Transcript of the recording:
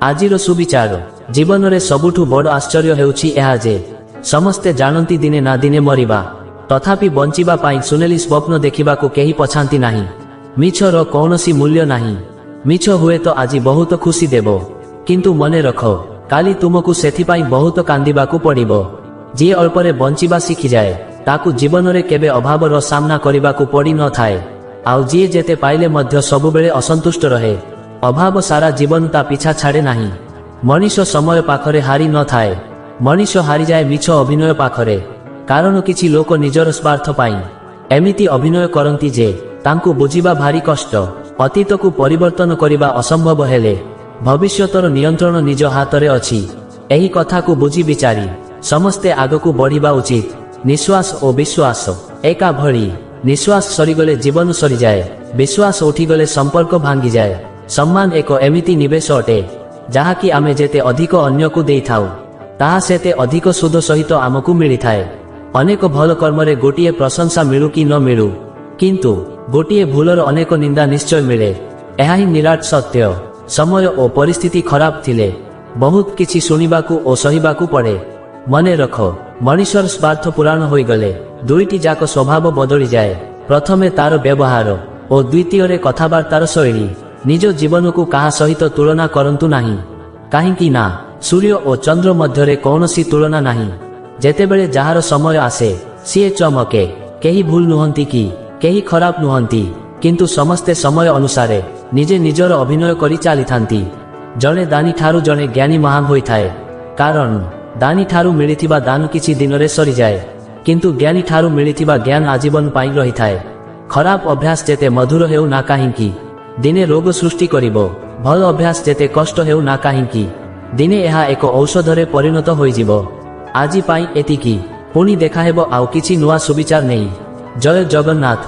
ଆଜିର ସୁବିଚାର ଜୀବନରେ ସବୁଠୁ ବଡ଼ ଆଶ୍ଚର୍ଯ୍ୟ ହେଉଛି ଏହା ଯେ ସମସ୍ତେ ଜାଣନ୍ତି ଦିନେ ନା ଦିନେ ମରିବା, ତଥାପି ବଞ୍ଚିବା ପାଇଁ ସୁନେଲି ସ୍ୱପ୍ନ ଦେଖିବାକୁ କେହି ପଛାନ୍ତି ନାହିଁ। ମିଛର କୌଣସି ମୂଲ୍ୟ ନାହିଁ। ମିଛ ହୁଏତ ଆଜି ବହୁତ ଖୁସି ଦେବ, କିନ୍ତୁ ମନେ ରଖ କାଲି ତୁମକୁ ସେଥିପାଇଁ ବହୁତ କାନ୍ଦିବାକୁ ପଡ଼ିବ। ଯିଏ ଅଳ୍ପରେ ବଞ୍ଚିବା ଶିଖିଯାଏ ତାକୁ ଜୀବନରେ କେବେ ଅଭାବର ସାମ୍ନା କରିବାକୁ ପଡ଼ିନଥାଏ। ଆଉ ଯିଏ ଯେତେ ପାଇଲେ ମଧ୍ୟ ସବୁବେଳେ ଅସନ୍ତୁଷ୍ଟ ରହେ, ଅଭାବ ସାରା ଜୀବନ ତା ପିଛା ଛାଡ଼େ ନାହିଁ। ମଣିଷ ସମୟ ପାଖରେ ହାରି ନଥାଏ, ମଣିଷ ହାରିଯାଏ ମିଛ ଅଭିନୟ ପାଖରେ। କାରଣ କିଛି ଲୋକ ନିଜର ସ୍ୱାର୍ଥ ପାଇଁ ଏମିତି ଅଭିନୟ କରନ୍ତି ଯେ ତାଙ୍କୁ ବୁଝିବା ଭାରି କଷ୍ଟ। ଅତୀତକୁ ପରିବର୍ତ୍ତନ କରିବା ଅସମ୍ଭବ ହେଲେ ଭବିଷ୍ୟତର ନିୟନ୍ତ୍ରଣ ନିଜ ହାତରେ ଅଛି। ଏହି କଥାକୁ ବୁଝି ବିଚାରି ସମସ୍ତେ ଆଗକୁ ବଢ଼ିବା ଉଚିତ। ନିଶ୍ୱାସ ଓ ବିଶ୍ୱାସ ଏକା ଭଳି। ନିଶ୍ୱାସ ସରିଗଲେ ଜୀବନ ସରିଯାଏ, ବିଶ୍ୱାସ ଉଠିଗଲେ ସମ୍ପର୍କ ଭାଙ୍ଗିଯାଏ। ସମ୍ମାନ ଏକ ଏମିତି ନିବେଶ ଅଟେ ଯାହାକି ଆମେ ଯେତେ ଅଧିକ ଅନ୍ୟକୁ ଦେଇଥାଉ ତାହା ସେତେ ଅଧିକ ସୁଧ ସହିତ ଆମକୁ ମିଳିଥାଏ। ଅନେକ ଭଲ କର୍ମରେ ଗୋଟିଏ ପ୍ରଶଂସା ମିଳୁ କି ନ ମିଳୁ, କିନ୍ତୁ ଗୋଟିଏ ଭୁଲର ଅନେକ ନିନ୍ଦା ନିଶ୍ଚୟ ମିଳେ। ଏହା ହିଁ ନିରାଟ ସତ୍ୟ। ସମୟ ଓ ପରିସ୍ଥିତି ଖରାପ ଥିଲେ ବହୁତ କିଛି ଶୁଣିବାକୁ ଓ ସହିବାକୁ ପଡ଼େ। ମନେ ରଖ, ମଣିଷର ସ୍ୱାର୍ଥ ପୁରାଣ ହୋଇଗଲେ ଦୁଇଟି ଯାକ ସ୍ୱଭାବ ବଦଳିଯାଏ। ପ୍ରଥମେ ତାର ବ୍ୟବହାର ଓ ଦ୍ୱିତୀୟରେ କଥାବାର୍ତ୍ତାର ଶୈଳୀ। ନିଜ ଜୀବନକୁ କାହା ସହିତ ତୁଳନା କରନ୍ତୁ ନାହିଁ, କାହିଁକି ନା ସୂର୍ଯ୍ୟ ଓ ଚନ୍ଦ୍ର ମଧ୍ୟରେ କୌଣସି ତୁଳନା ନାହିଁ। ଯେତେବେଳେ ଯାହାର ସମୟ ଆସେ ସିଏ ଚମକେ। କେହି ଭୁଲ ନୁହନ୍ତି କି କେହି ଖରାପ ନୁହନ୍ତି, କିନ୍ତୁ ସମସ୍ତେ ସମୟ ଅନୁସାରେ ନିଜେ ନିଜର ଅଭିନୟ କରି ଚାଲିଥାନ୍ତି। ଜଣେ ଦାନୀ ଠାରୁ ଜଣେ ଜ୍ଞାନୀ ମହାନ ହୋଇଥାଏ, କାରଣ ଦାନୀ ଠାରୁ ମିଳିଥିବା ଦାନ କିଛି ଦିନରେ ସରିଯାଏ, କିନ୍ତୁ ଜ୍ଞାନୀ ଠାରୁ ମିଳିଥିବା ଜ୍ଞାନ ଆଜୀବନ ପାଇଁ ରହିଥାଏ। ଖରାପ ଅଭ୍ୟାସ ଯେତେ ମଧୁର ହେଉ ନା କାହିଁକି ଦିନେ ରୋଗ ସୃଷ୍ଟି କରିବ। ଭଲ ଅଭ୍ୟାସ ଯେତେ କଷ୍ଟ ହେଉ ନା କାହିଁକି ଦିନେ ଏହା ଏକ ଔଷଧରେ ପରିଣତ ହୋଇଯିବ। ଆଜି ପାଇଁ ଏତିକି, ପୁଣି ଦେଖାହେବ ଆଉ କିଛି ନୂଆ ସୁବିଚାର ନେଇ। ଜୟ ଜଗନ୍ନାଥ।